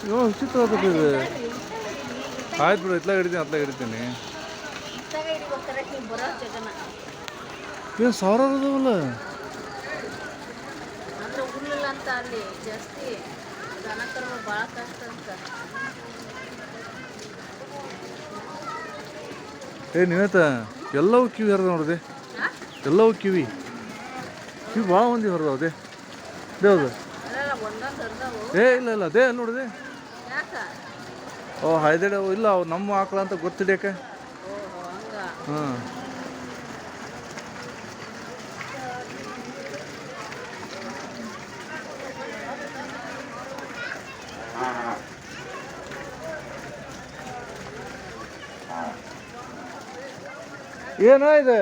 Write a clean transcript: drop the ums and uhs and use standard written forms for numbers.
ಇವಾಗ ವಿಚಿತ್ರ ಆಗ್ತದೆ ಇದು. ಆಯ್ತು ಬಿಡು, ಇತ್ಲಾಗ ಹಿಡಿತೀನಿ ಅತ್ಲಾಗ ಹಿಡಿತೀನಿ. ಏನು ಸಾವಿರ ಅದಾವಲ್ಲ. ಅಂತ ಅಲ್ಲಿ ಜಾಸ್ತಿ ದನ ಕರು ಭಾಳ ಕಷ್ಟ ಅಂತ. ನಿವೇತ ಎಲ್ಲವೂ ಕಿವಿ ಹರಿದ ನೋಡಿದೆ, ಎಲ್ಲವೂ ಕಿವಿ ಭಾಳ ಮಂದಿ ಹರಿದವ್ದೆ ದೇವ್ದು. ಇಲ್ಲ ಇಲ್ಲ ಅದೇ ನೋಡಿದೆ. ಓ ಹೈದೆಡೆ ಇಲ್ಲ ಅವು ನಮ್ಮ ಆಕಳ ಅಂತ ಗೊತ್ತಿಡ್ಯಾಕೆ. ಹಾಂ ಏನೋ ಇದೆ.